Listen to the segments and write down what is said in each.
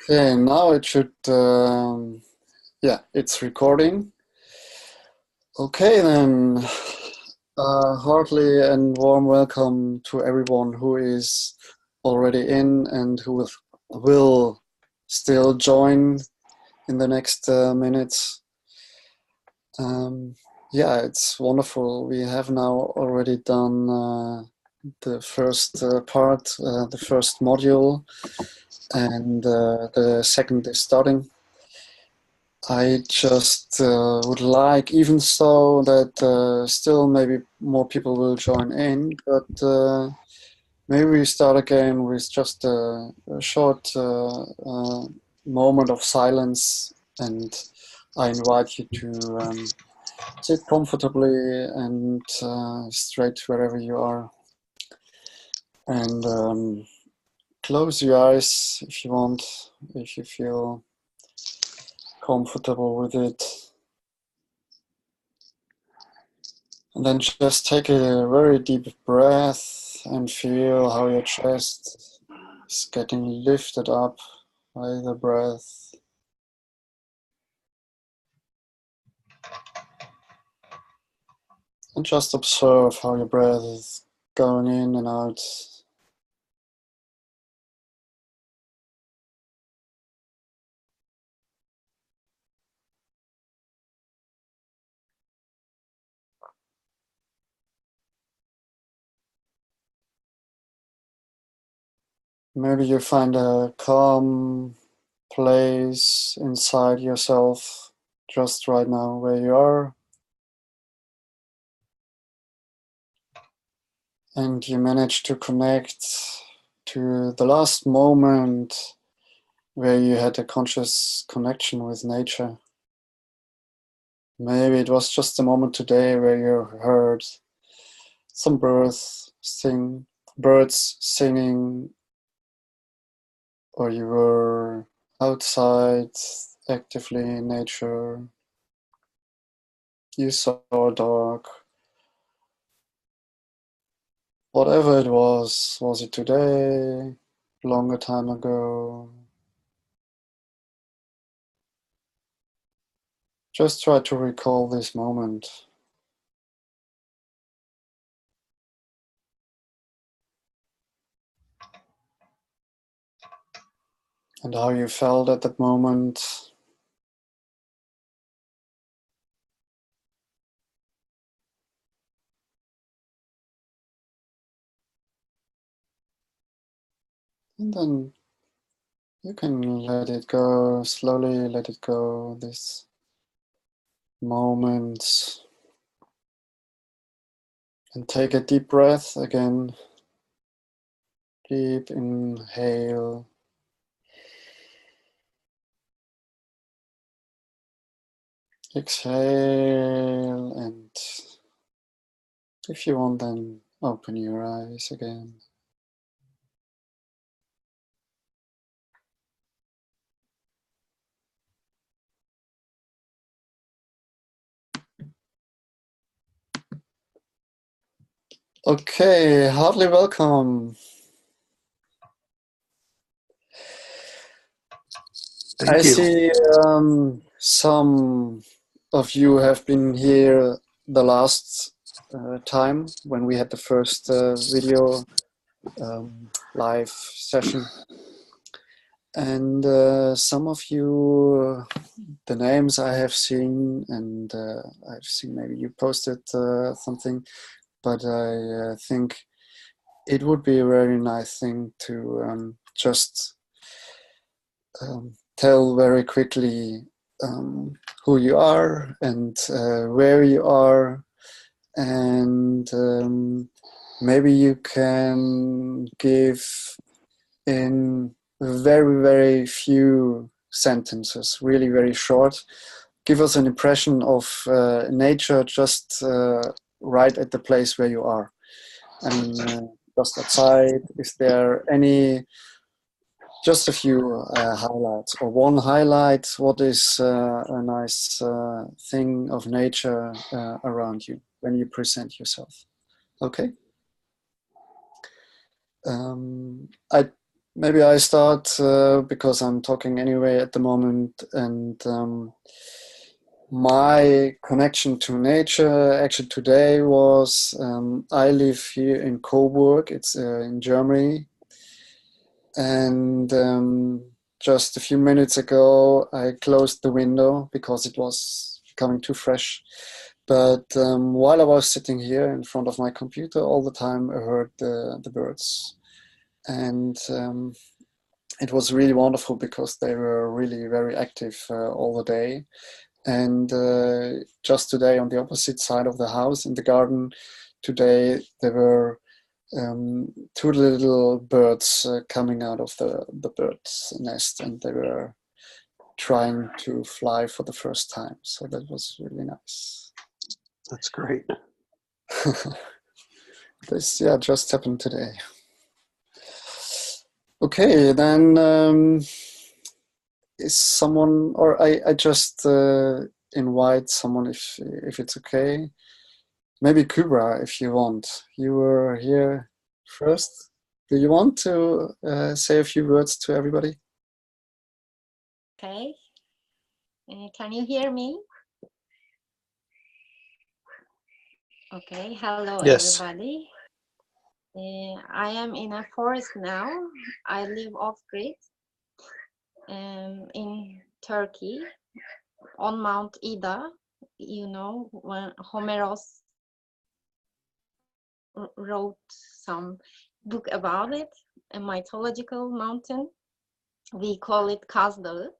Okay, now it should, yeah, it's recording. Okay, then, heartily and warm welcome to everyone who is already in and who will still join in the next minutes. Yeah, it's wonderful. We have now already done the first part, the first module, and the second is starting. I just would like, even so that still maybe more people will join in, but maybe we start again with just a short moment of silence, and I invite you to sit comfortably and straight wherever you are, and close your eyes if you want, if you feel comfortable with it. And then just take a very deep breath and feel how your chest is getting lifted up by the breath. And just observe how your breath is going in and out. Maybe you find a calm place inside yourself just right now where you are. And you manage to connect to the last moment where you had a conscious connection with nature. Maybe it was just a moment today where you heard some birds singing, or you were outside actively in nature. You saw a dog. Whatever it was it today, longer time ago? Just try to recall this moment. And how you felt at that moment. And then you can let it go, slowly let it go, this moment. And take a deep breath again. Deep inhale. Exhale, and if you want, then open your eyes again. Okay, heartily welcome. Thank you. See some of you have been here the last time when we had the first video live session. And some of you, the names I have seen, and I've seen maybe you posted something, but I think it would be a very nice thing to just tell very quickly who you are and where you are, and maybe you can give in very, very few sentences, really very short, give us an impression of nature just right at the place where you are. I mean, just outside, is there any, just a few highlights, or one highlight, what is a nice thing of nature around you when you present yourself? Okay. I Maybe I start because I'm talking anyway at the moment, and my connection to nature actually today was I live here in Coburg. It's in Germany, and just a few minutes ago I closed the window because it was becoming too fresh. But while I was sitting here in front of my computer all the time, I heard the birds, and it was really wonderful because they were really very active all the day. And just today, on the opposite side of the house in the garden, today there were two little birds coming out of the bird's nest, and they were trying to fly for the first time. So that was really nice. That's great. This, yeah, just happened today. Okay, then is someone, or I just invite someone if it's okay. Maybe Kubra, if you want. You were here first. Do you want to say a few words to everybody? Okay. Can you hear me? Okay. Hello, Yes. everybody. I am in a forest now. I live off-grid in Turkey on Mount Ida. You know, when Homeros wrote some book about it, a mythological mountain. We call it Kaz Dağı.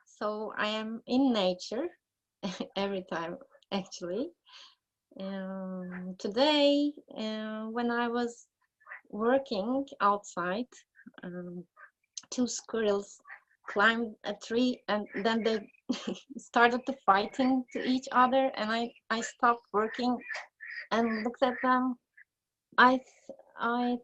So I am in nature every time, actually. Today, when I was working outside, two squirrels climbed a tree and then they started to fighting to each other, and I stopped working and looked at them. I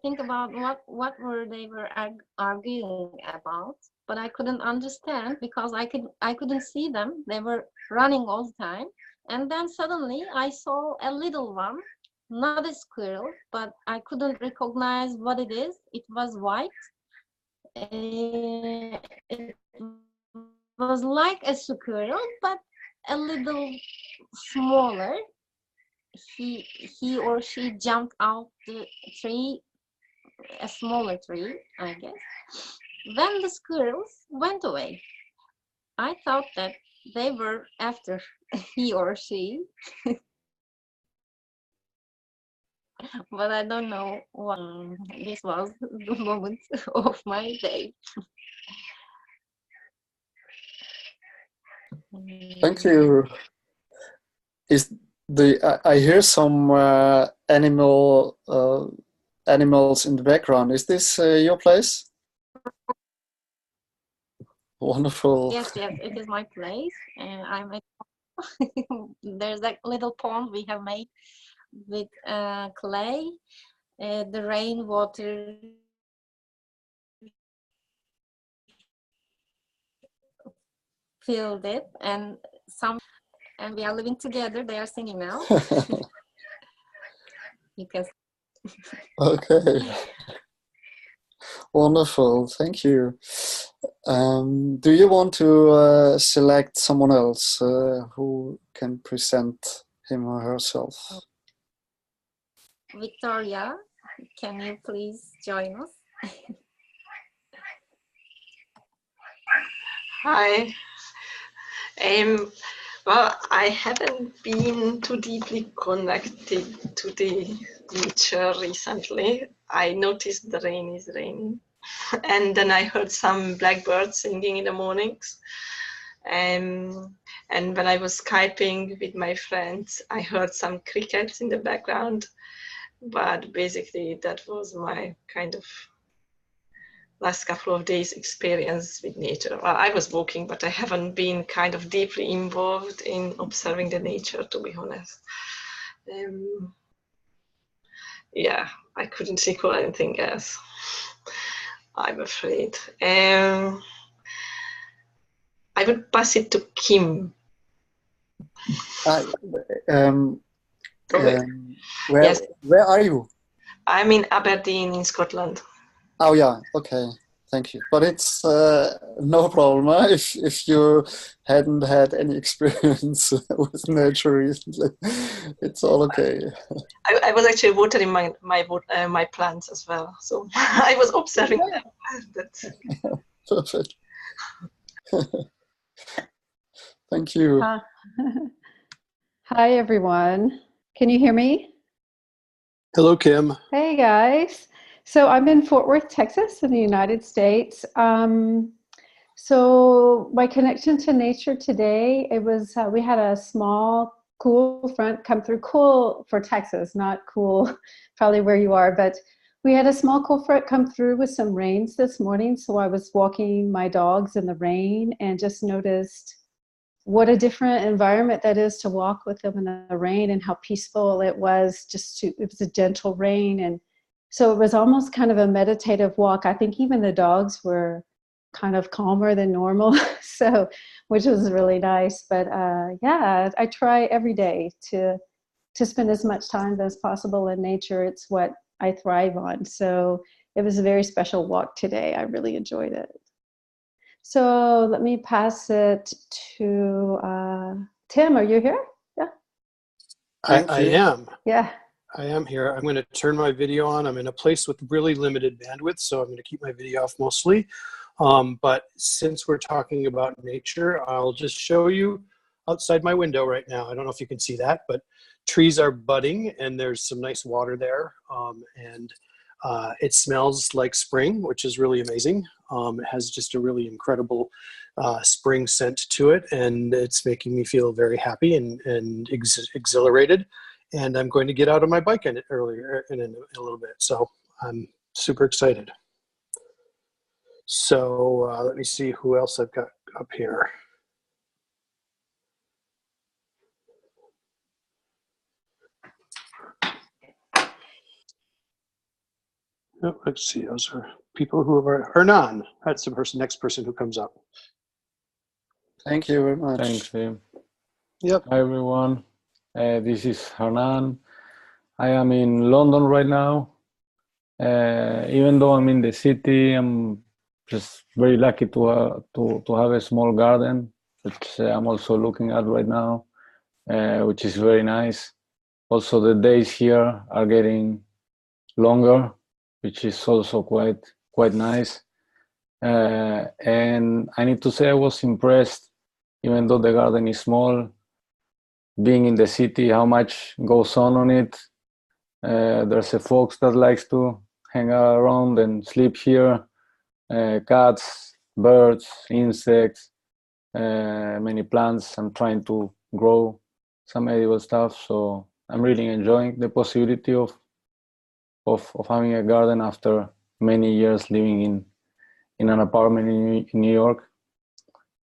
think about what they were arguing about, but I couldn't understand because I couldn't see them. They were running all the time, and then suddenly I saw a little one, not a squirrel, but I couldn't recognize what it is. It was white. It was like a squirrel, but a little smaller. He or she jumped out the tree, a smaller tree, I guess. When the squirrels went away, I thought that they were after he or she, but I don't know what. This was the moment of my day. Thank you. Is I hear some animals in the background. Is this your place? Wonderful. Yes, it is my place, and I'm at there's that little pond we have made with clay. The rainwater filled it, and we are living together. They are singing now. You can. Okay. Wonderful. Thank you. Do you want to select someone else who can present him or herself? Victoria, can you please join us? Hi. Well, I haven't been too deeply connected to the nature recently. I noticed the rain is raining, and then I heard some blackbirds singing in the mornings. And when I was Skyping with my friends, I heard some crickets in the background. But basically, that was my kind of last couple of days experience with nature. Well, I was walking, but I haven't been kind of deeply involved in observing the nature, to be honest. Yeah, I couldn't recall anything else, I'm afraid. I would pass it to Kim. Where Yes. where are you? I'm in Aberdeen in Scotland. Oh yeah, okay, thank you. But it's no problem if you hadn't had any experience with nature recently. It's all okay. I was actually watering my plants as well, so I was observing them. That's Perfect. Thank you. Hi, everyone. Can you hear me? Hello, Kim. Hey, guys. So I'm in Fort Worth, Texas, in the United States. So my connection to nature today, it was, we had a small cool front come through. Cool for Texas, not cool probably where you are, but we had a small cool front come through with some rains this morning. So I was walking my dogs in the rain and just noticed what a different environment that is to walk with them in the rain, and how peaceful it was. It was a gentle rain. And so it was almost kind of a meditative walk. I think even the dogs were kind of calmer than normal, so, which was really nice. But yeah, I try every day to spend as much time as possible in nature. It's what I thrive on. So it was a very special walk today. I really enjoyed it. So let me pass it to Tim. Are you here? Yeah. I am. Yeah. I am here. I'm going to turn my video on. I'm in a place with really limited bandwidth, so I'm going to keep my video off mostly. But since we're talking about nature, I'll just show you outside my window right now. I don't know if you can see that, but trees are budding and there's some nice water there. It smells like spring, which is really amazing. It has just a really incredible spring scent to it, and it's making me feel very happy and exhilarated. And I'm going to get out on my bike in it earlier in a little bit. So I'm super excited. So let me see who else I've got up here. Oh, let's see, those are people who are Hernan. That's the next person who comes up. Thank you very much. Thanks, Tim. Yep. Hi, everyone. This is Hernan. I am in London right now. Even though I'm in the city, I'm just very lucky to have a small garden, which I'm also looking at right now, which is very nice. Also, the days here are getting longer, which is also quite nice. And I need to say I was impressed, even though the garden is small, being in the city, how much goes on it. There's a folks that likes to hang around and sleep here. Cats, birds, insects, many plants. I'm trying to grow some edible stuff, so I'm really enjoying the possibility of having a garden after many years living in an apartment in New York.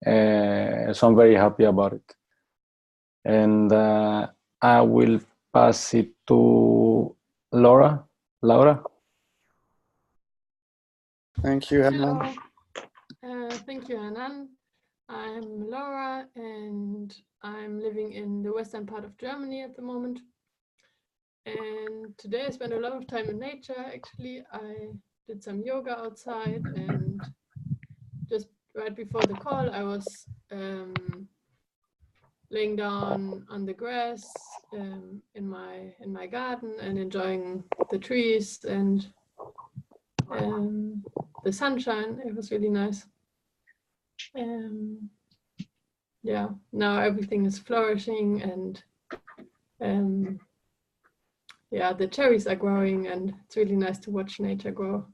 So I'm very happy about it. And I will pass it to Laura. Thank you, Hannah. Thank you, Hanan. I'm Laura, and I'm living in the western part of Germany at the moment. And today I spent a lot of time in nature. Actually, I did some yoga outside, and just right before the call, I was laying down on the grass in my garden and enjoying the trees and the sunshine. It was really nice. Yeah, now everything is flourishing, and yeah, the cherries are growing, and it's really nice to watch nature grow.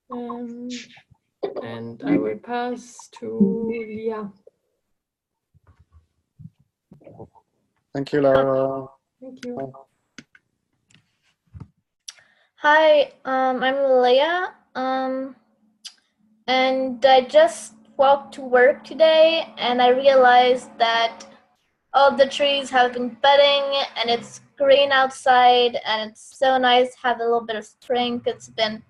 And I will pass to Leah. Thank you, Laura. Thank you. Hi, I'm Leah, and I just walked to work today, and I realized that all the trees have been budding, and it's green outside, and it's so nice to have a little bit of spring. It's been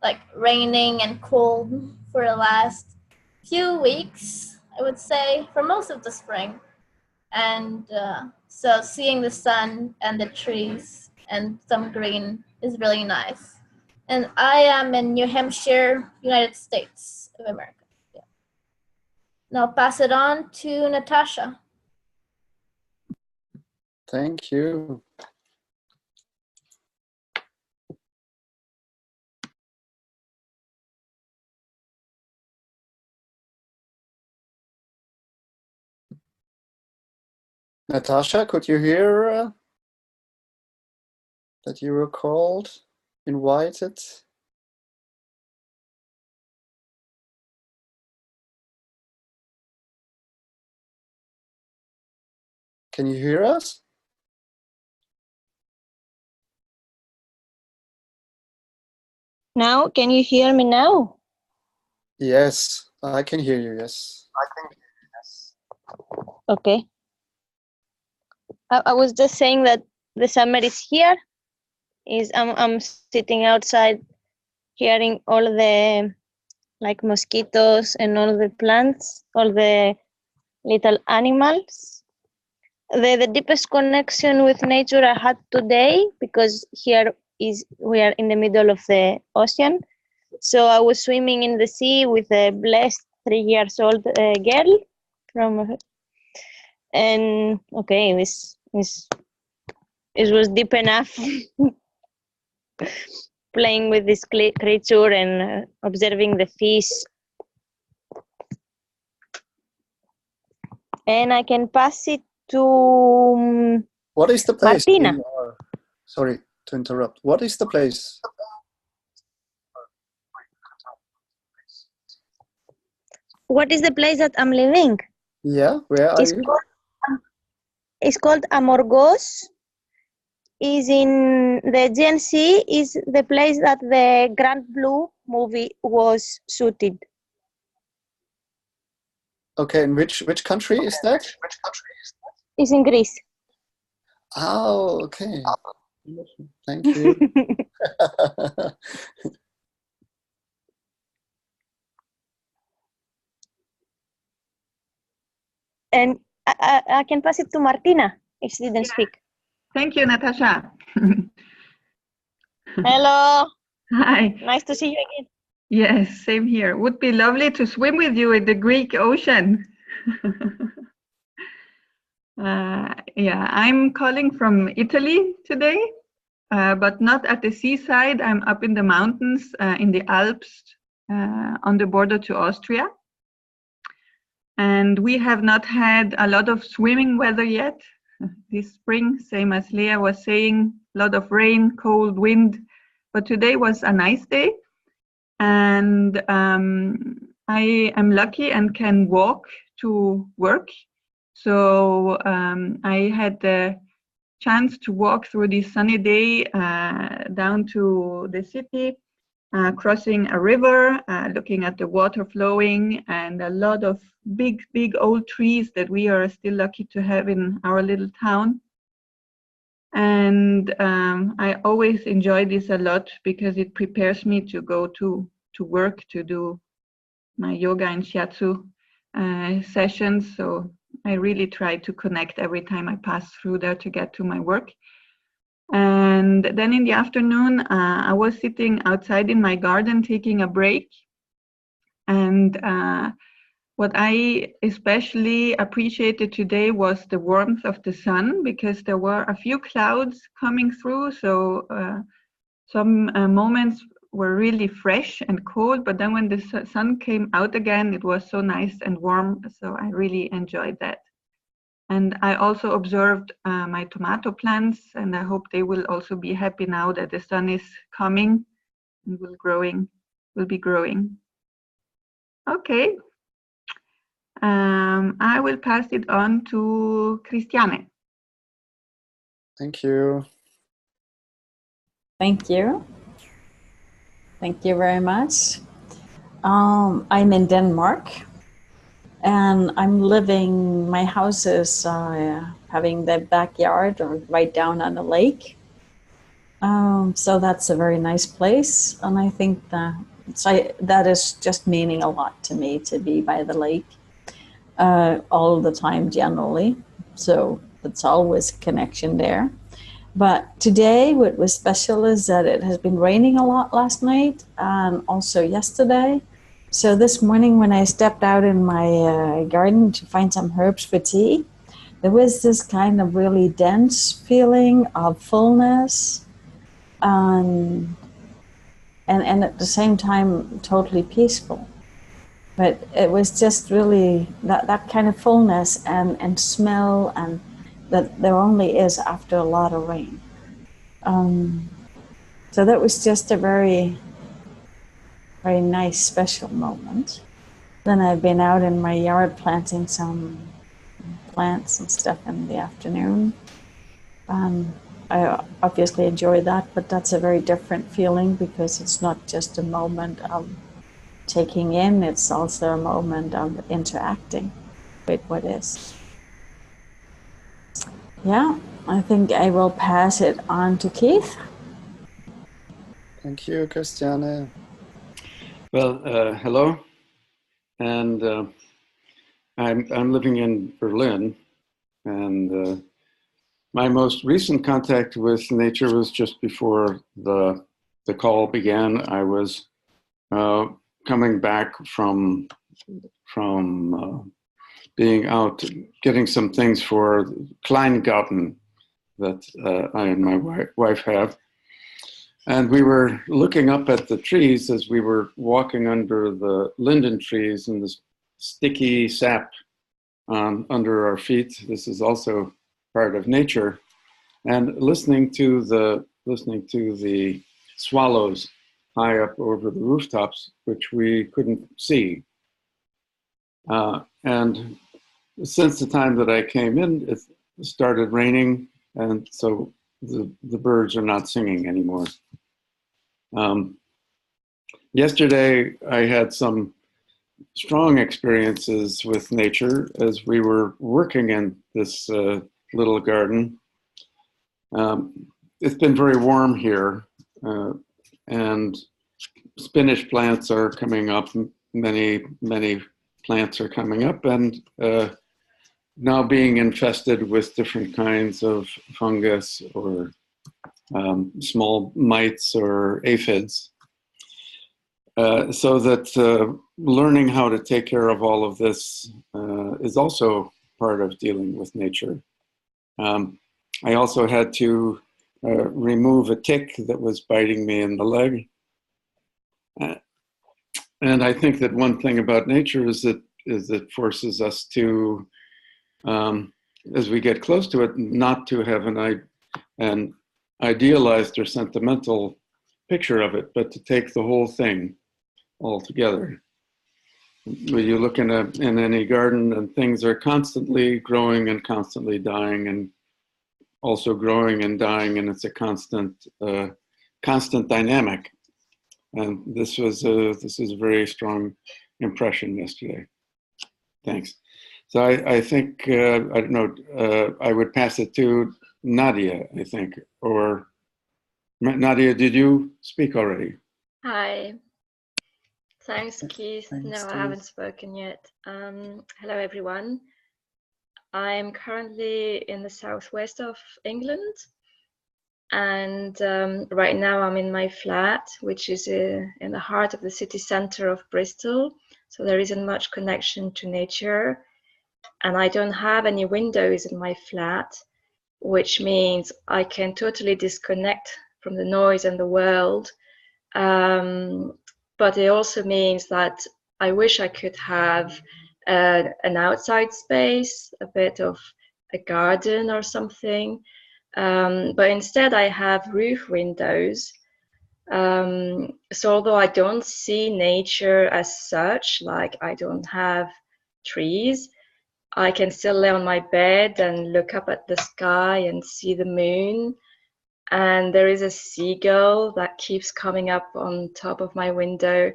like raining and cold for the last few weeks, I would say, for most of the spring. And so seeing the sun and the trees and some green is really nice. and I am in New Hampshire, United States of America. Yeah. Now I'll pass it on to Natasha. Thank you. Natasha, could you hear that you were called, invited? Can you hear us? Now, can you hear me now? Yes, I can hear you, yes. Okay. I was just saying that the summer is here. I'm sitting outside hearing all the like mosquitoes and all the plants, all the little animals. The deepest connection with nature I had today, because here we are in the middle of the ocean. So I was swimming in the sea with a blessed 3 years old girl from, and okay, it was deep enough. Playing with this creature and observing the fish. And I can pass it to What is the place? Martina. Sorry to interrupt. What is the place? What is the place that I'm living? Yeah, where are you? It's called Amorgos. Is in the Aegean Sea, is the place that the Grand Blue movie was shooted. Okay, and which country is that? It's in Greece. Oh, okay. Thank you. And I can pass it to Martina if she didn't speak. Thank you, Natasha. Hello. Hi. Nice to see you again. Yes, same here. Would be lovely to swim with you in the Greek Ocean. Yeah, I'm calling from Italy today, but not at the seaside. I'm up in the mountains, in the Alps, on the border to Austria. And we have not had a lot of swimming weather yet this spring, same as Leah was saying, a lot of rain, cold wind, but today was a nice day. And I am lucky and can walk to work. So I had the chance to walk through this sunny day down to the city, crossing a river, looking at the water flowing, and a lot of big old trees that we are still lucky to have in our little town. And I always enjoy this a lot because it prepares me to go to work, to do my yoga and shiatsu sessions. So I really try to connect every time I pass through there to get to my work. And then in the afternoon, I was sitting outside in my garden taking a break. And what I especially appreciated today was the warmth of the sun, because there were a few clouds coming through. So some moments were really fresh and cold, but then when the sun came out again, it was so nice and warm. So I really enjoyed that. And I also observed my tomato plants, and I hope they will also be happy now that the sun is coming and will be growing. Okay. I will pass it on to Christiane. Thank you. Thank you. Thank you very much. I'm in Denmark, and I'm living, my house is having the backyard right down on the lake. So that's a very nice place. And I think that is just meaning a lot to me, to be by the lake all the time generally. So it's always a connection there. But today, what was special is that it has been raining a lot last night and also yesterday. So this morning when I stepped out in my garden to find some herbs for tea, there was this kind of really dense feeling of fullness and at the same time totally peaceful. But it was just really that kind of fullness and smell and that there only is after a lot of rain. So that was just a very, very nice, special moment. Then I've been out in my yard planting some plants and stuff in the afternoon. I obviously enjoy that, but that's a very different feeling because it's not just a moment of taking in, it's also a moment of interacting with what is. Yeah, I think I will pass it on to Keith. Thank you, Christiane. Well, hello, and I'm living in Berlin, and my most recent contact with nature was just before the call began. I was coming back from being out getting some things for Kleingarten that I and my wife have. And we were looking up at the trees as we were walking under the linden trees and this sticky sap under our feet. This is also part of nature. And listening to the swallows high up over the rooftops, which we couldn't see. And since the time that I came in, it started raining, and so the birds are not singing anymore. Yesterday, I had some strong experiences with nature as we were working in this little garden. It's been very warm here, and spinach plants are coming up. Many plants are coming up, and now being infested with different kinds of fungus or small mites or aphids. So that learning how to take care of all of this is also part of dealing with nature. I also had to remove a tick that was biting me in the leg. And I think that one thing about nature is that it forces us to, as we get close to it, not to have an idealized or sentimental picture of it, but to take the whole thing all together. When you look in any garden, and things are constantly growing and constantly dying, and also growing and dying, and it's a constant dynamic. And this is a very strong impression yesterday. Thanks. So I think, I don't know, I would pass it to Nadia, I think. Or Nadia, did you speak already? Hi. Thanks, Keith. Thanks, No, I Keith. haven't spoken yet. Hello, everyone. I'm currently in the southwest of England. And right now I'm in my flat, which is in the heart of the city center of Bristol. So there isn't much connection to nature. And I don't have any windows in my flat, which means I can totally disconnect from the noise and the world. But it also means that I wish I could have an outside space, a bit of a garden or something. But instead I have roof windows. So although I don't see nature as such, like I don't have trees, I can still lay on my bed and look up at the sky and see the moon. And there is a seagull that keeps coming up on top of my window,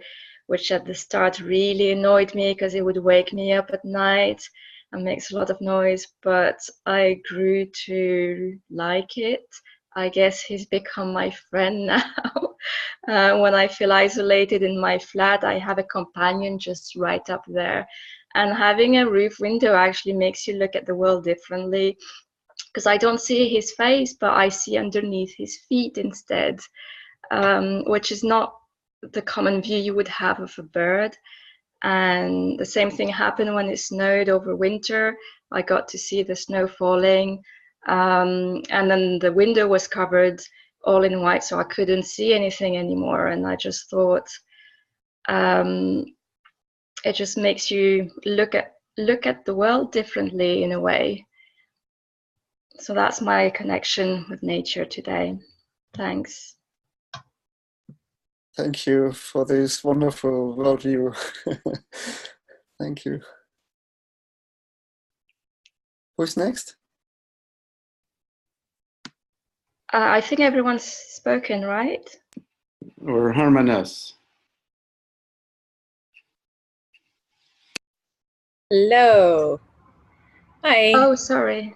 which at the start really annoyed me because it would wake me up at night and makes a lot of noise, but I grew to like it. I guess he's become my friend now. When I feel isolated in my flat, I have a companion just right up there. And having a roof window actually makes you look at the world differently. because I don't see his face, but I see underneath his feet instead, which is not the common view you would have of a bird. And the same thing happened when it snowed over winter. I got to see the snow falling, and then the window was covered all in white, so I couldn't see anything anymore. And I just thought, it just makes you look at the world differently in a way. So that's my connection with nature today. Thanks. Thank you for this wonderful worldview. Thank you. Who's next? I think everyone's spoken, right? Or Hermaness. Hello. Hi. Oh, sorry.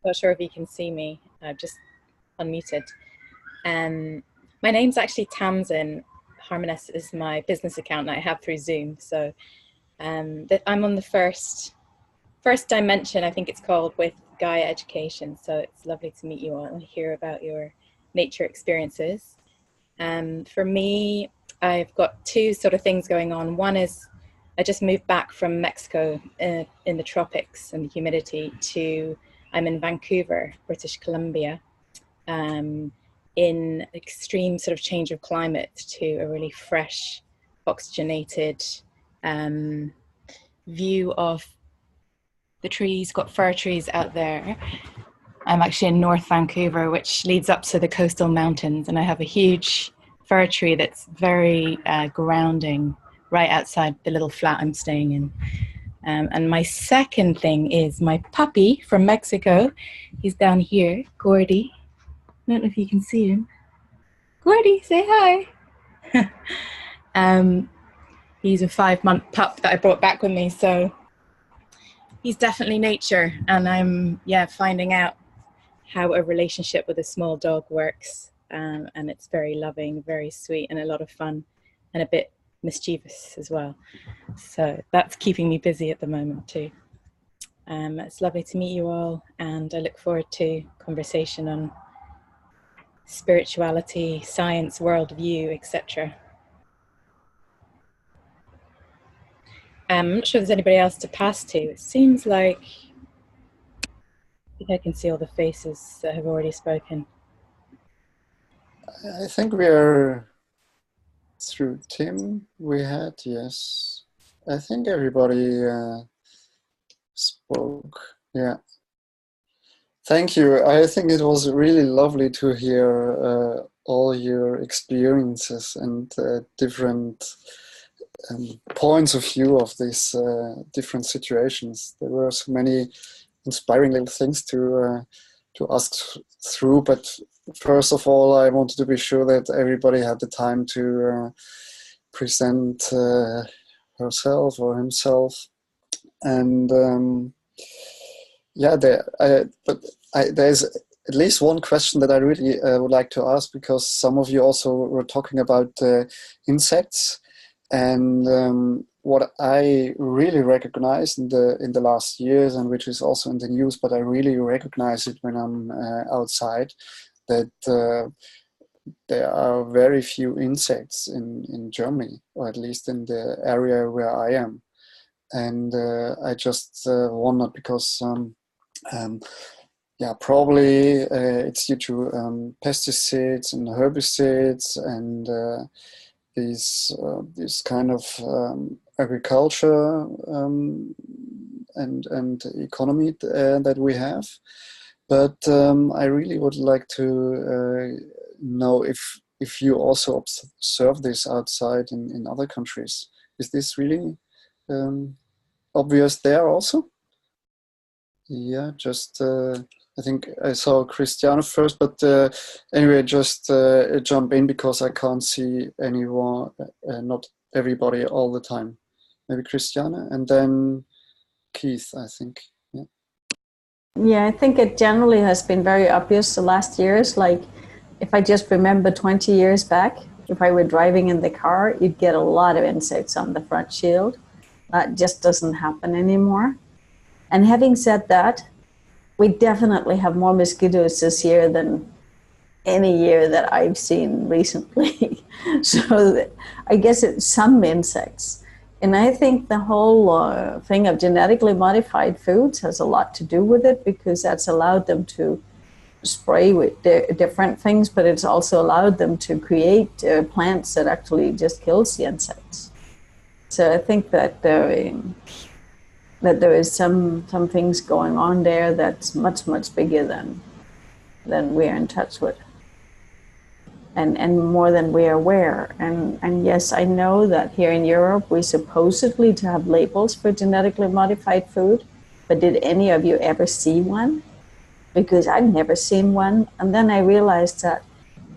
Not sure if you can see me. I've just unmuted. My name's actually Tamsin. Harmoness is my business account that I have through Zoom. So I'm on the first dimension, I think it's called, with Gaia Education. So it's lovely to meet you all and hear about your nature experiences. For me, I've got two sort of things going on. One is I just moved back from Mexico in the tropics and the humidity I'm in Vancouver, British Columbia, in extreme sort of change of climate to a really fresh, oxygenated view of the trees. Got fir trees out there. I'm actually in North Vancouver, which leads up to the coastal mountains, and I have a huge fir tree that's very grounding right outside the little flat I'm staying in. And my second thing is my puppy from Mexico. He's down here, Gordy. I don't know if you can see him. Gordy, say hi. He's a 5-month pup that I brought back with me, so he's definitely nature, and I'm finding out how a relationship with a small dog works, and it's very loving, very sweet, and a lot of fun, and a bit mischievous as well. So that's keeping me busy at the moment too. It's lovely to meet you all, and I look forward to conversation on spirituality, science, worldview, etc. I'm not sure if there's anybody else to pass to. It seems like I think I can see all the faces that have already spoken. I think we are through Tim. We had, yes. I think everybody spoke. Yeah. Thank you. I think it was really lovely to hear all your experiences and different points of view of these different situations. There were so many inspiring little things to ask through, but first of all, I wanted to be sure that everybody had the time to present herself or himself, and there's at least one question that I really would like to ask, because some of you also were talking about insects, and what I really recognize in the last years, and which is also in the news, but I really recognize it when I'm outside, that there are very few insects in Germany, or at least in the area where I am. And I just wondered because probably it's due to pesticides and herbicides and these kind of agriculture and economy that we have. But I really would like to know if you also observe this outside in other countries. Is this really obvious there also? Yeah, just I think I saw Christiane first, but anyway, just jump in because I can't see anyone, not everybody all the time. Maybe Christiane, and then Keith, I think. Yeah. Yeah, I think it generally has been very obvious the last years. Like, if I just remember 20 years back, if I were driving in the car, you'd get a lot of insects on the front shield. That just doesn't happen anymore. And having said that, we definitely have more mosquitoes this year than any year that I've seen recently. So I guess it's some insects. And I think the whole thing of genetically modified foods has a lot to do with it, because that's allowed them to spray with different things, but it's also allowed them to create plants that actually just kills the insects. So I think that there is some things going on there that's much bigger than we're in touch with, and more than we're aware. And yes, I know that here in Europe we supposedly to have labels for genetically modified food, but did any of you ever see one? Because I've never seen one. And then I realized that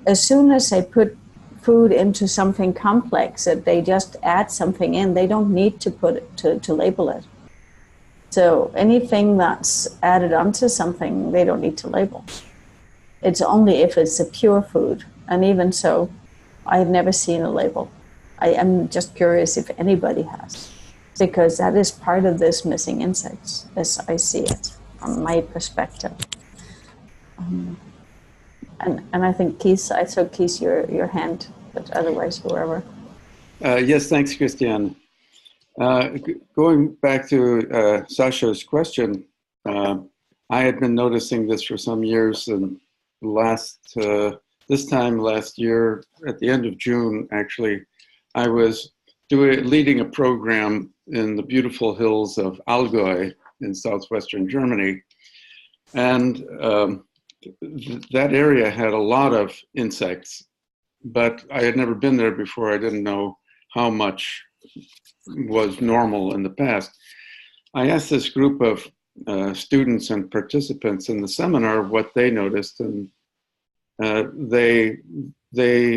as soon as I put food into something complex, that they just add something in, they don't need to put it to label it. So anything that's added onto something, they don't need to label. It's only if it's a pure food. And even so, I've never seen a label. I am just curious if anybody has, because that is part of this missing insects, as I see it from my perspective. And I think Keith, I saw Keith your hand, but otherwise whoever. Yes, thanks, Christiane. Going back to Sasha's question, I had been noticing this for some years, and this time last year, at the end of June, actually, I was leading a program in the beautiful hills of Allgäu in southwestern Germany, and that area had a lot of insects, but I had never been there before. I didn't know how much was normal in the past. I asked this group of students and participants in the seminar what they noticed, and they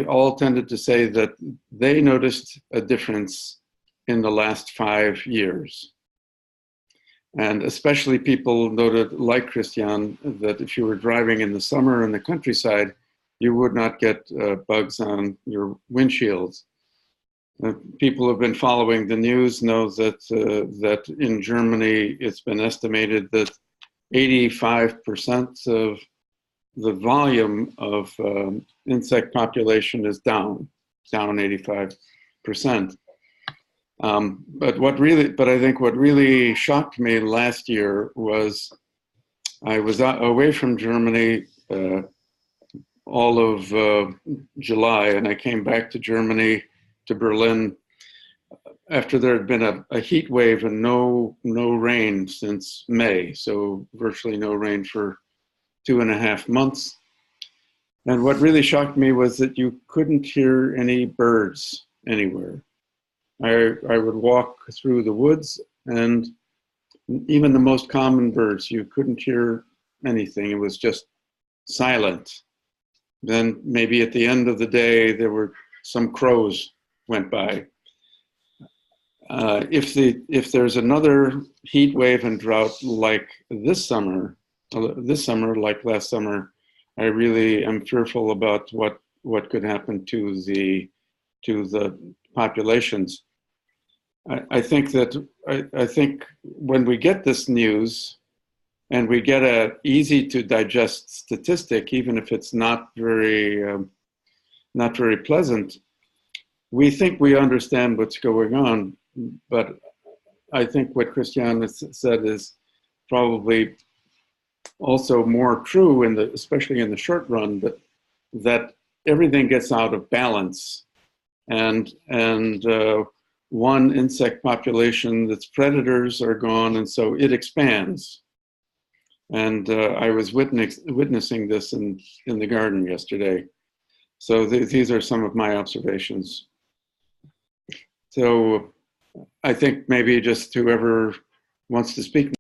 all tended to say that they noticed a difference in the last 5 years. And especially people noted, like Christiane, that if you were driving in the summer in the countryside, you would not get bugs on your windshields. People who have been following the news know that in Germany, it's been estimated that 85% of the volume of insect population is down 85%. But I think what really shocked me last year was I was away from Germany all of July, and I came back to Germany, to Berlin, after there had been a heat wave and no rain since May, so virtually no rain for 2.5 months. And what really shocked me was that you couldn't hear any birds anywhere. I would walk through the woods, and even the most common birds, you couldn't hear anything. It was just silent. Then maybe at the end of the day, there were some crows went by. If there's another heat wave and drought like this summer like last summer, I really am fearful about what could happen to the populations. I think when we get this news and we get a easy to digest statistic, even if it's not very pleasant, we think we understand what's going on. But I think what Christiane has said is probably also more true, especially in the short run, that everything gets out of balance, and one insect population that's predators are gone, and so it expands. And I was witnessing this in the garden yesterday. So these are some of my observations. So I think maybe just whoever wants to speak.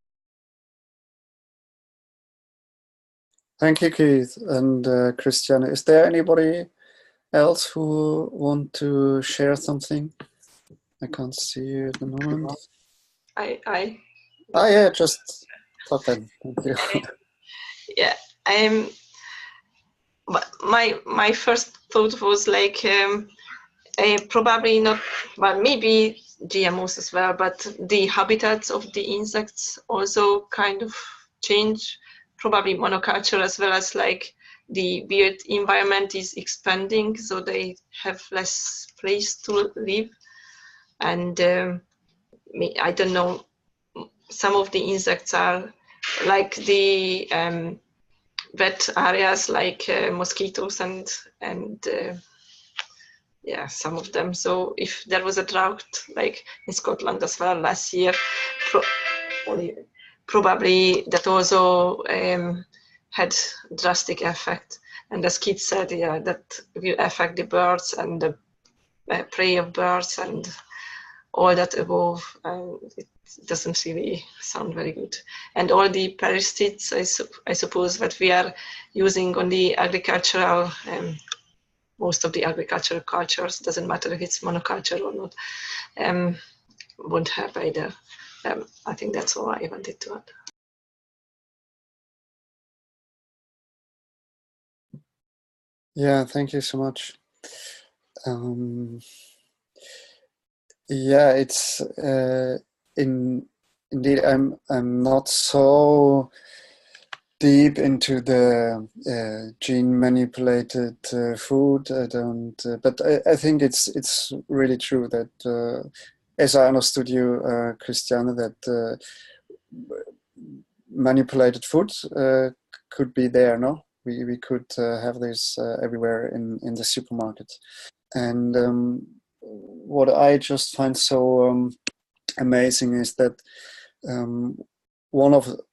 Thank you, Keith and Christiane. Is there anybody else who want to share something? I can't see you at the moment. Yeah, just talk in. Thank you. Yeah, my first thought was like probably not, well, maybe GMOs as well, but the habitats of the insects also kind of change probably monoculture, as well as like the weird environment is expanding, so they have less place to live. And I don't know, some of the insects are like the wet areas, like mosquitoes and yeah, some of them. So if there was a drought, like in Scotland as well last year, probably that also had drastic effect. And as Kit said, yeah, that will affect the birds and the prey of birds and all that above. It doesn't really sound very good. And all the parasites, I suppose, that we are using on the agricultural, most of the agricultural cultures, doesn't matter if it's monoculture or not, won't have either. I think that's all I wanted to add. Yeah, thank you so much. Yeah, it's indeed. I'm not so deep into the gene manipulated food. I don't, but I think it's really true that, as I understood you, Christiane, that manipulated food could be there. No, we could have this everywhere in the supermarket. And what I just find so amazing is that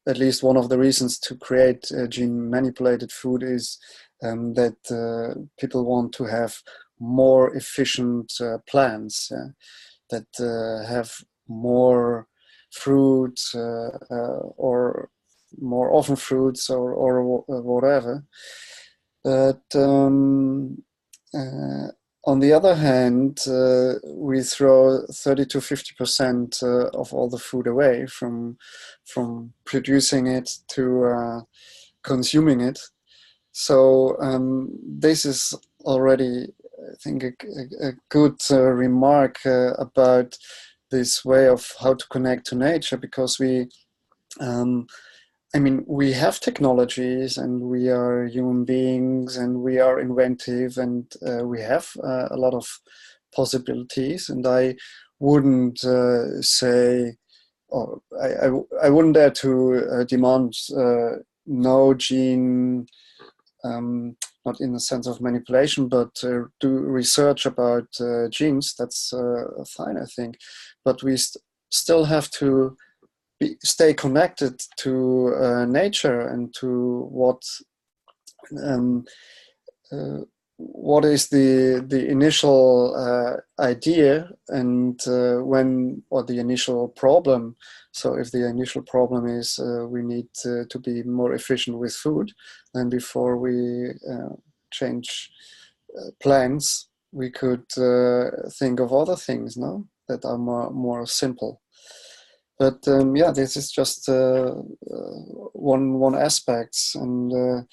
at least one of the reasons to create gene manipulated food is that people want to have more efficient plants that have more fruit or more often fruits or whatever. But on the other hand, we throw 30 to 50% of all the food away, from producing it to consuming it. So this is already, I think, a good remark about this way of how to connect to nature, because we have technologies and we are human beings and we are inventive and we have a lot of possibilities. And I wouldn't say, or I wouldn't dare to demand no gene, not in the sense of manipulation, but do research about genes. That's fine, I think. But we still have to stay connected to nature and to what is the initial idea and or the initial problem. So if the initial problem is we need to be more efficient with food, then before we change plans, we could think of other things, no, that are more simple. But yeah, this is just one aspect, and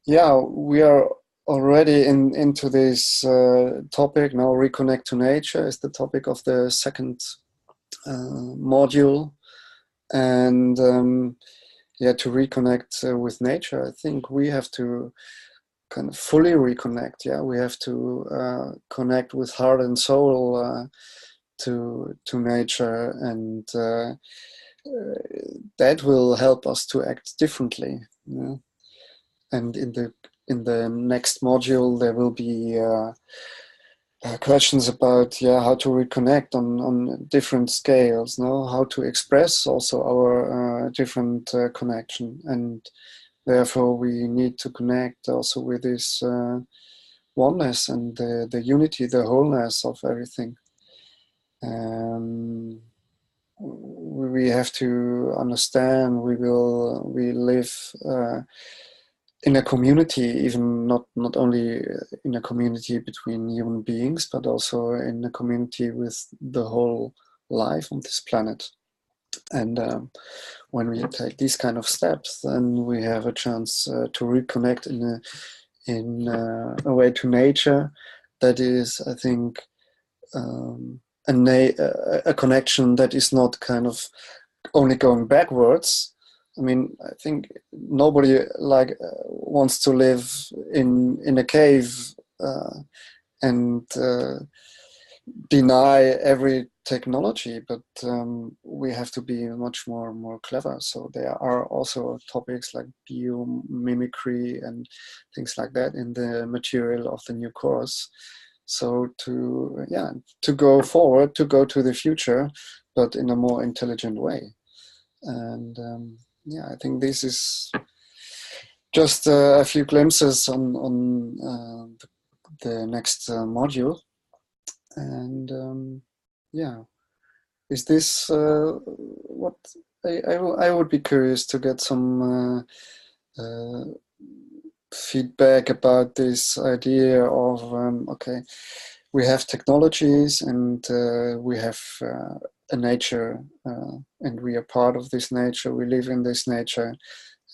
yeah, we are already into this topic now. Reconnect to nature is the topic of the second module, and yeah, to reconnect with nature, I think we have to kind of fully reconnect. Yeah, we have to connect with heart and soul. To nature, and that will help us to act differently. Yeah? And in the next module, there will be questions about how to reconnect on different scales. No, how to express also our different connection, and therefore we need to connect also with this oneness and the unity, the wholeness of everything. We have to understand we live in a community, even not only in a community between human beings, but also in a community with the whole life on this planet. And when we take these kind of steps, then we have a chance to reconnect in a way to nature that is, I think, a connection that is not kind of only going backwards, I mean, I think nobody wants to live in a cave and deny every technology, but we have to be much more clever. So there are also topics like biomimicry and things like that in the material of the new course. So to go forward, to go to the future, but in a more intelligent way. And I think this is just a few glimpses on the next module. And is this what I would be curious to get some feedback about this idea of okay, we have technologies and we have a nature and we are part of this nature, we live in this nature,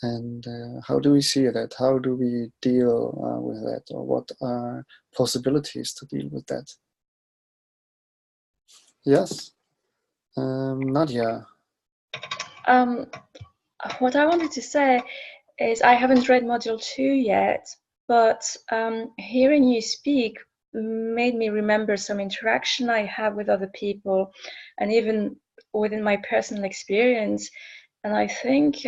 and how do we see that? How do we deal with that, or what are possibilities to deal with that? Yes, Nadia. What I wanted to say is I haven't read module 2 yet, but hearing you speak made me remember some interaction I have with other people and even within my personal experience. And I think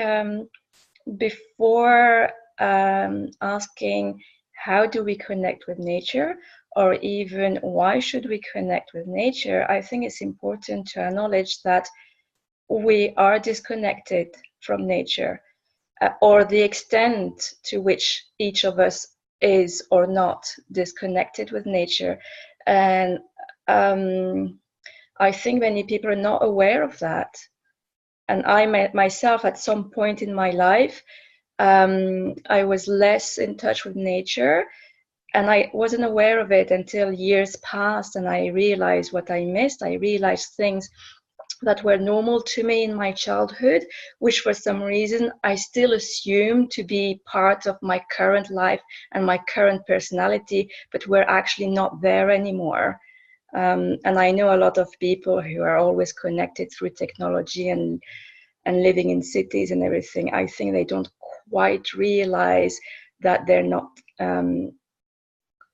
before asking how do we connect with nature, or even why should we connect with nature, I think it's important to acknowledge that we are disconnected from nature, or the extent to which each of us is or not disconnected with nature. And I think many people are not aware of that. And I myself, at some point in my life, I was less in touch with nature, and I wasn't aware of it until years passed and I realized what I missed. I realized things that were normal to me in my childhood, which for some reason I still assume to be part of my current life and my current personality, but were actually not there anymore. And I know a lot of people who are always connected through technology and living in cities and everything. I think they don't quite realize that they're not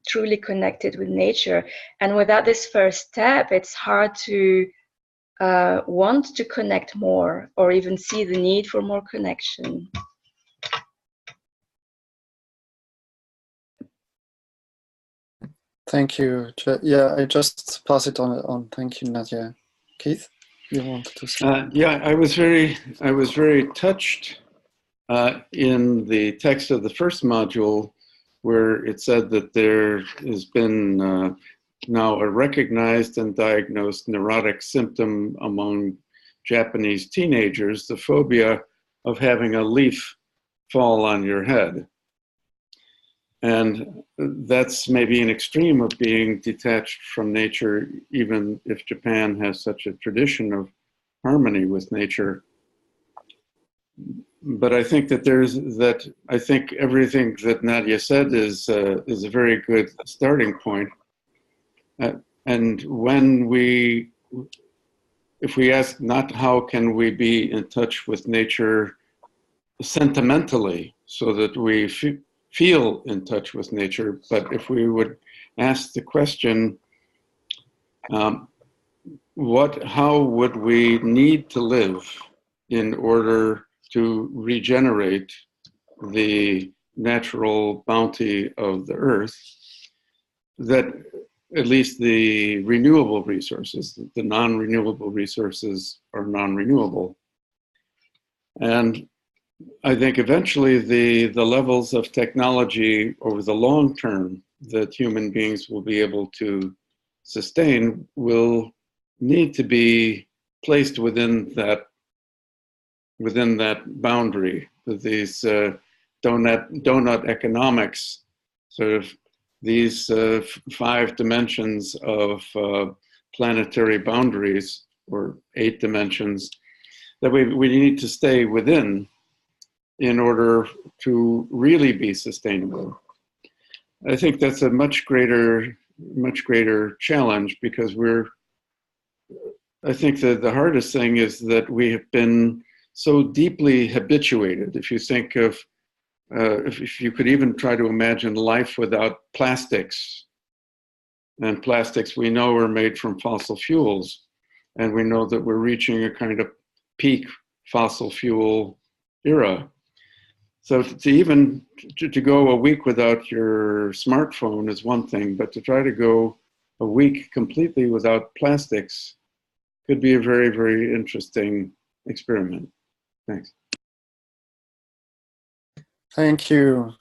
truly connected with nature. And without this first step, it's hard to want to connect more, or even see the need for more connection. Thank you. Yeah, I just pass it on. Thank you, Nadia. Keith, you wanted to say? Yeah, I was very touched in the text of the first module, where it said that there has been now a recognized and diagnosed neurotic symptom among Japanese teenagers, the phobia of having a leaf fall on your head. And that's maybe an extreme of being detached from nature, even if Japan has such a tradition of harmony with nature. But I think that I think everything that Nadia said is a very good starting point. And if we ask not how can we be in touch with nature sentimentally, so that we feel in touch with nature, but if we would ask the question, how would we need to live in order to regenerate the natural bounty of the earth, that at least the renewable resources, the non-renewable resources are non-renewable. And I think eventually the levels of technology over the long term that human beings will be able to sustain will need to be placed within that boundary, these donut economics, sort of these 5 dimensions of planetary boundaries, or 8 dimensions, that we need to stay within in order to really be sustainable. I think that's a much greater challenge, because I think that the hardest thing is that we have been so deeply habituated. If you think of, if you could even try to imagine life without plastics, and plastics we know are made from fossil fuels, and we know that we're reaching a kind of peak fossil fuel era. So to even to go a week without your smartphone is one thing, but to try to go a week completely without plastics could be a very, very interesting experiment. Thanks. Thank you.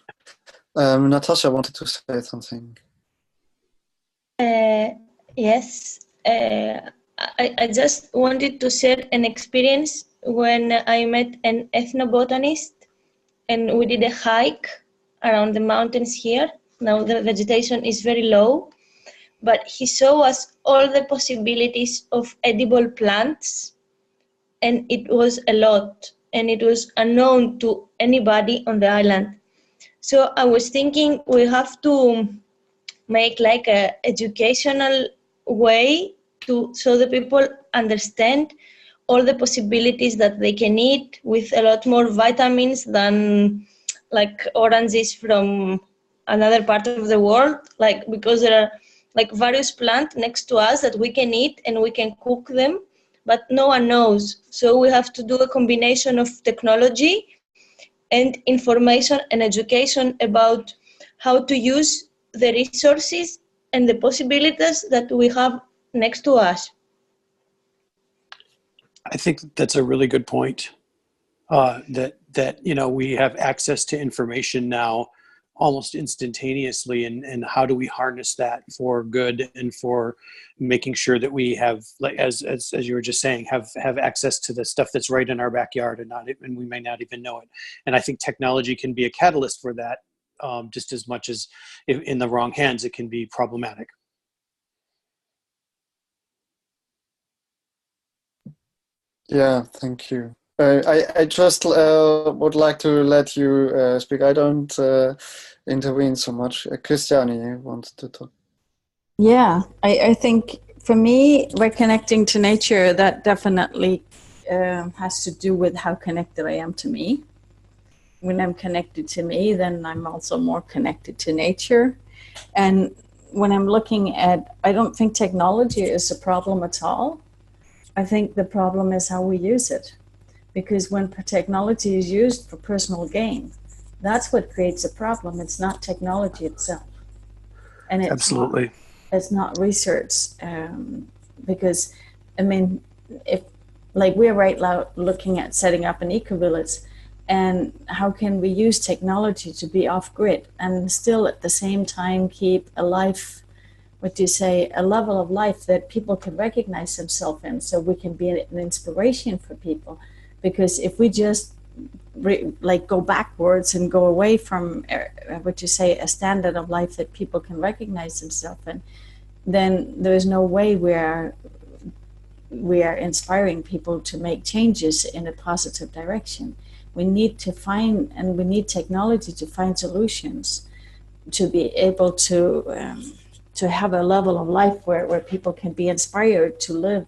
Natasha wanted to say something. Yes, I just wanted to share an experience when I met an ethnobotanist and we did a hike around the mountains here. Now the vegetation is very low, but he showed us all the possibilities of edible plants, and it was a lot, and it was unknown to anybody on the island. So I was thinking we have to make like a educational way to so the people understand all the possibilities that they can eat with a lot more vitamins than like oranges from another part of the world, like because there are like various plants next to us that we can eat and we can cook them, but no one knows. So we have to do a combination of technology and information and education about how to use the resources and the possibilities that we have next to us. I think that's a really good point. That you know, we have access to information now almost instantaneously, and how do we harness that for good and for making sure that we have, like as you were just saying, have access to the stuff that's right in our backyard, and we may not even know it. And I think technology can be a catalyst for that, just as much as if in the wrong hands it can be problematic. Yeah, thank you. I just would like to let you speak. I don't intervene so much. Christiane wants to talk. Yeah, I think for me, reconnecting to nature, that definitely has to do with how connected I am to me. When I'm connected to me, then I'm also more connected to nature. And when I'm looking at, I don't think technology is a problem at all. I think the problem is how we use it. Because when technology is used for personal gain, that's what creates a problem. It's not technology itself. And Absolutely. It's not research. Because, I mean, if like we're right now looking at setting up an eco-village, and how can we use technology to be off-grid and still at the same time keep a life, what do you say, a level of life that people can recognize themselves in, so we can be an inspiration for people. Because if we just like go backwards and go away from what you say, a standard of life that people can recognize themselves in, then there's no way we are inspiring people to make changes in a positive direction. We need to find, and we need technology to find solutions to be able to have a level of life where people can be inspired to live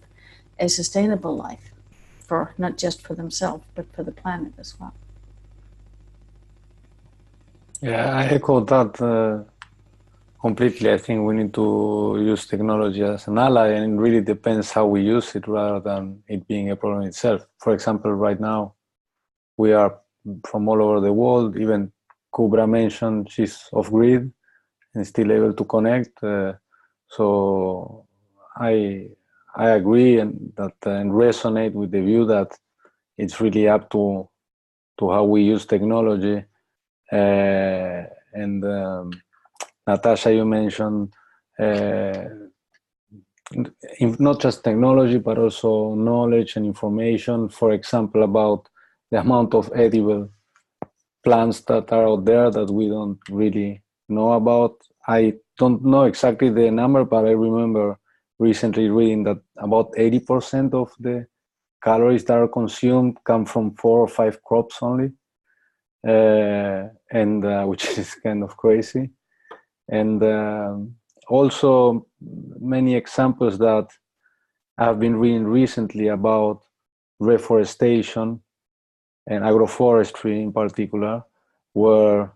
a sustainable life, for not just for themselves, but for the planet as well. Yeah, I echo that completely. I think we need to use technology as an ally, and it really depends how we use it rather than it being a problem itself. For example, right now, we are from all over the world. Even Kubra mentioned she's off-grid and still able to connect. So I agree and resonate with the view that it's really up to how we use technology. And Natasha, you mentioned not just technology, but also knowledge and information. For example, about the amount of edible plants that are out there that we don't really know about. I don't know exactly the number, but I remember recently reading that about 80% of the calories that are consumed come from 4 or 5 crops only, and which is kind of crazy. And also many examples that I've been reading recently about reforestation and agroforestry in particular, where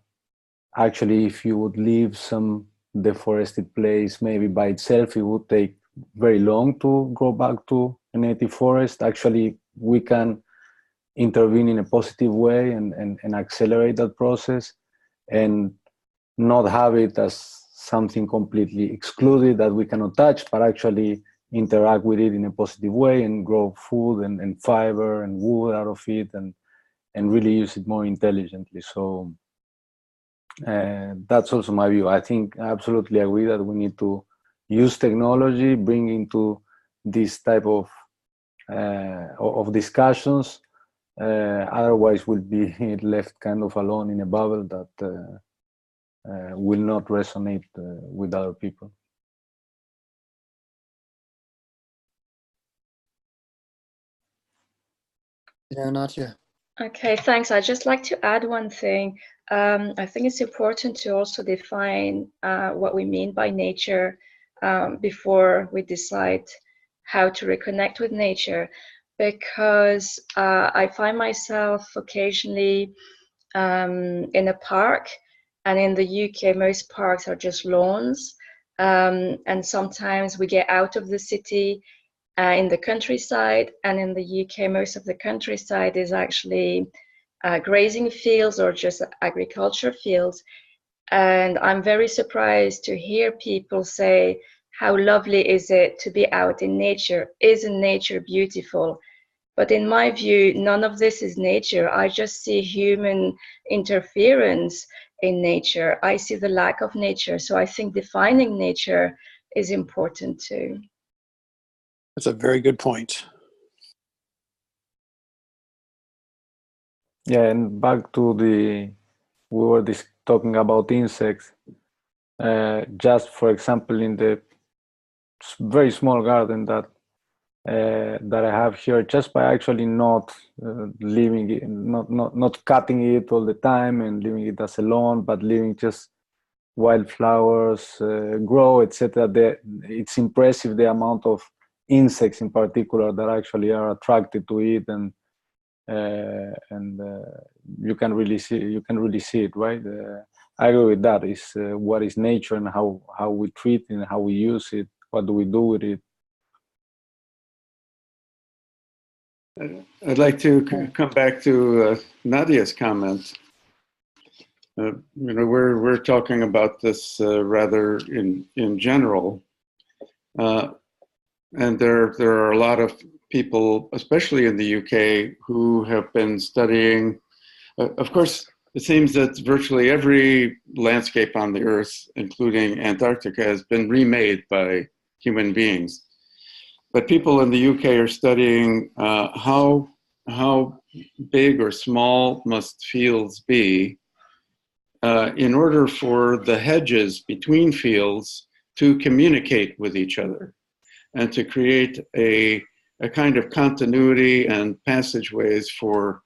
actually if you would leave some deforested place maybe by itself, it would take very long to go back to a native forest. Actually, we can intervene in a positive way and accelerate that process, and not have it as something completely excluded that we cannot touch, but actually interact with it in a positive way and grow food and fiber and wood out of it, and really use it more intelligently. So that's also my view. I think I absolutely agree that we need to use technology, bring into this type of discussions. Otherwise, we'll be left kind of alone in a bubble that will not resonate with other people. Yeah, Nadia. Okay, thanks. I'd just like to add one thing. I think it's important to also define what we mean by nature before we decide how to reconnect with nature, because I find myself occasionally in a park, and in the UK most parks are just lawns, and sometimes we get out of the city in the countryside, and in the UK most of the countryside is actually grazing fields or just agriculture fields. And I'm very surprised to hear people say, how lovely is it to be out in nature? Isn't nature beautiful? But in my view, none of this is nature. I just see human interference in nature. I see the lack of nature. So I think defining nature is important too. That's a very good point. Yeah, and back to we were talking about insects. Just for example, in the very small garden that I have here, just by actually not leaving it, not cutting it all the time and leaving it as a lawn, but leaving just wildflowers grow, etc. It's impressive the amount of insects in particular that actually are attracted to it, and you can really see it, right? I agree with that. Is what is nature and how we treat it and how we use it. What do we do with it? I'd like to come back to Nadia's comment. We're talking about this rather in general, and there are a lot of people, especially in the UK, who have been studying. Of course, it seems that virtually every landscape on the Earth, including Antarctica, has been remade by human beings. But people in the UK are studying how big or small must fields be in order for the hedges between fields to communicate with each other and to create a kind of continuity and passageways for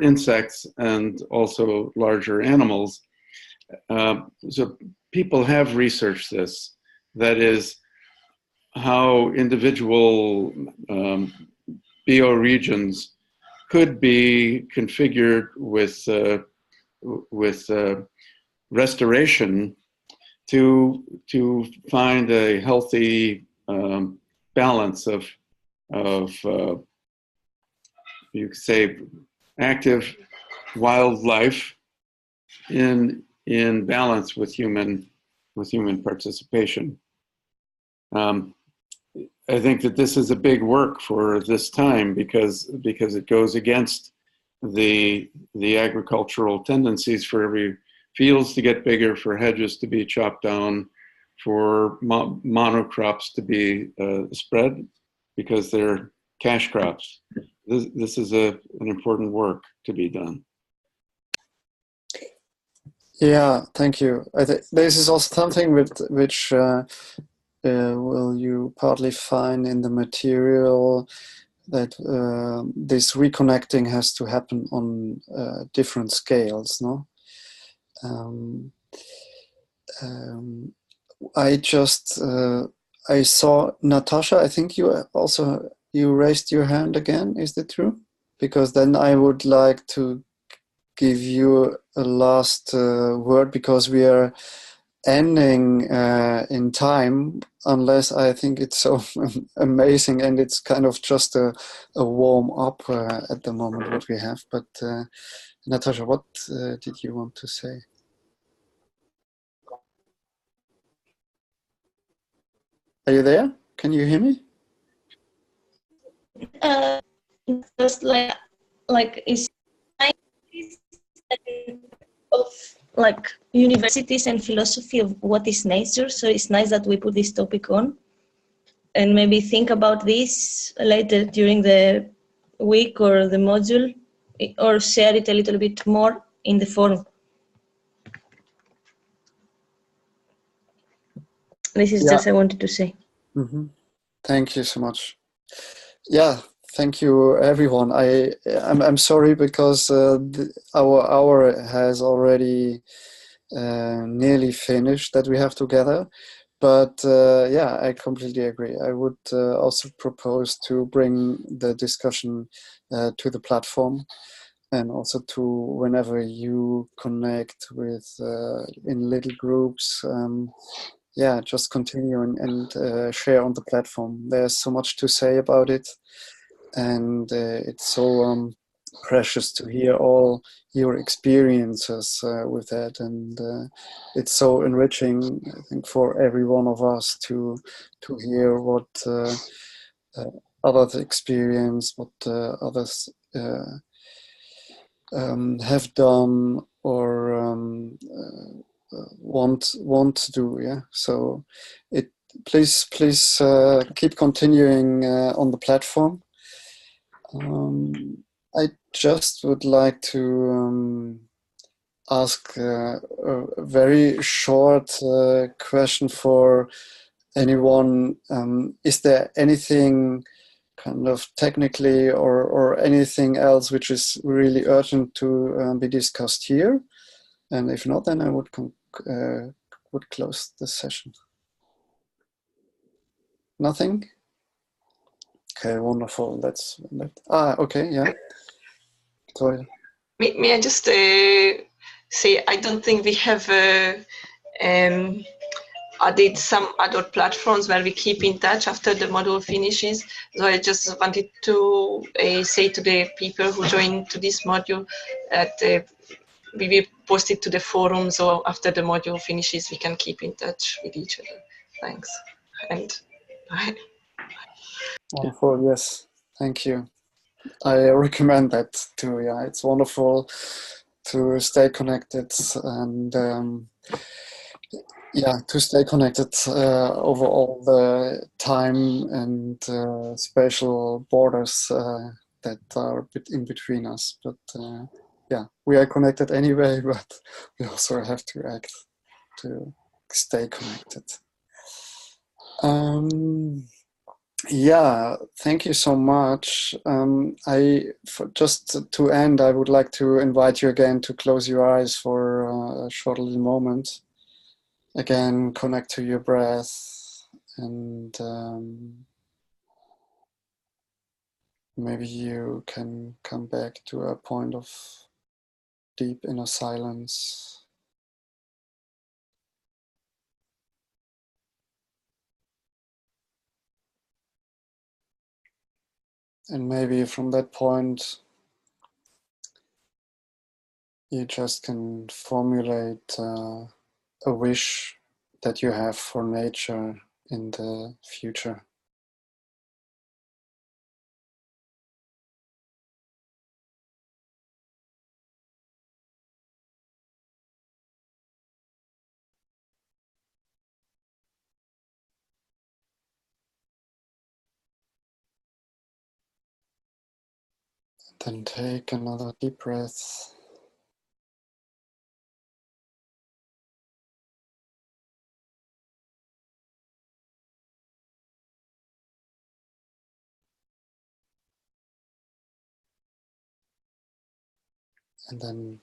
insects and also larger animals. So people have researched this. That is, how individual bioregions could be configured with restoration to find a healthy balance of you could say active wildlife in balance with human participation. I think that this is a big work for this time because it goes against the agricultural tendencies for every fields to get bigger, for hedges to be chopped down, for monocrops to be spread because they're cash crops. This is an important work to be done. Yeah, thank you. I think this is also something which will you partly find in the material, that this reconnecting has to happen on different scales, no? I saw Natasha, I think you raised your hand again, is that true? because then I would like to give you a last word, because we are ending in time, unless I think it's so amazing and it's kind of just a warm up at the moment what we have. But Natasha, what did you want to say? Are you there? Can you hear me? Just like is of like universities and philosophy of what is nature. So it's nice that we put this topic on, and maybe think about this later during the week or the module, or share it a little bit more in the forum. This is just I wanted to say. Mm-hmm. Thank you so much. Yeah, thank you, everyone. I'm sorry because our hour has already nearly finished that we have together. But yeah, I completely agree. I would also propose to bring the discussion to the platform, and also to whenever you connect with in little groups. Yeah, just continue and share on the platform. There's so much to say about it, and it's so precious to hear all your experiences with that, and it's so enriching, I think, for every one of us to hear what others experience, what others have done or want to do. Yeah, so it please keep continuing on the platform. I just would like to ask a very short question for anyone. Is there anything kind of technically or anything else which is really urgent to be discussed here? And if not, then I would close the session. Nothing? Okay, wonderful. Okay, yeah. Sorry. May I just say, I don't think we have added some other platforms where we keep in touch after the module finishes. So I just wanted to say to the people who join to this module that we will post it to the forum, so after the module finishes, we can keep in touch with each other. Thanks. And bye. Wonderful, yes. Thank you. I recommend that too. Yeah, it's wonderful to stay connected and yeah, to stay connected over all the time and spatial borders that are in between us. But yeah, we are connected anyway, but we also have to act to stay connected. Yeah, thank you so much. Just to end, I would like to invite you again to close your eyes for a short little moment. Again, connect to your breath, and maybe you can come back to a point of deep inner silence. And maybe from that point, you just can formulate a wish that you have for nature in the future. Then take another deep breath. And then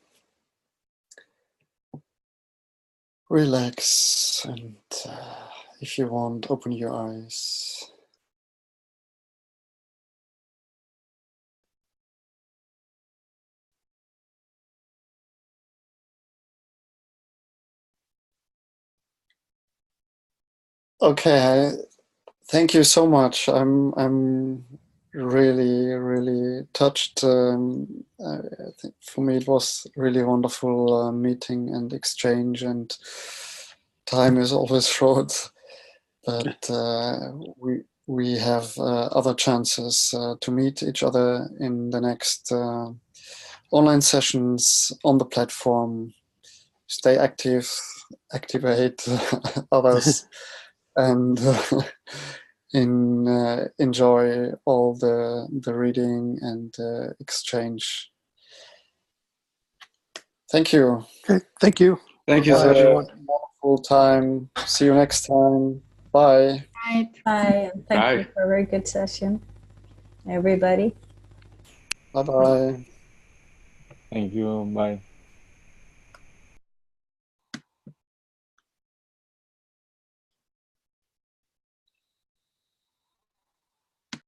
relax, and if you want, open your eyes. Okay, thank you so much. I'm really touched. I think for me it was really wonderful meeting and exchange, and time is always short, but we have other chances to meet each other in the next online sessions on the platform. Stay active, activate others, and enjoy all the reading and exchange. Thank you. Okay, thank you. Thank you, Have sir. a wonderful time. See you next time. Bye. Bye, and thank you Bye. for a very good session, everybody. Bye bye. Thank you. Bye.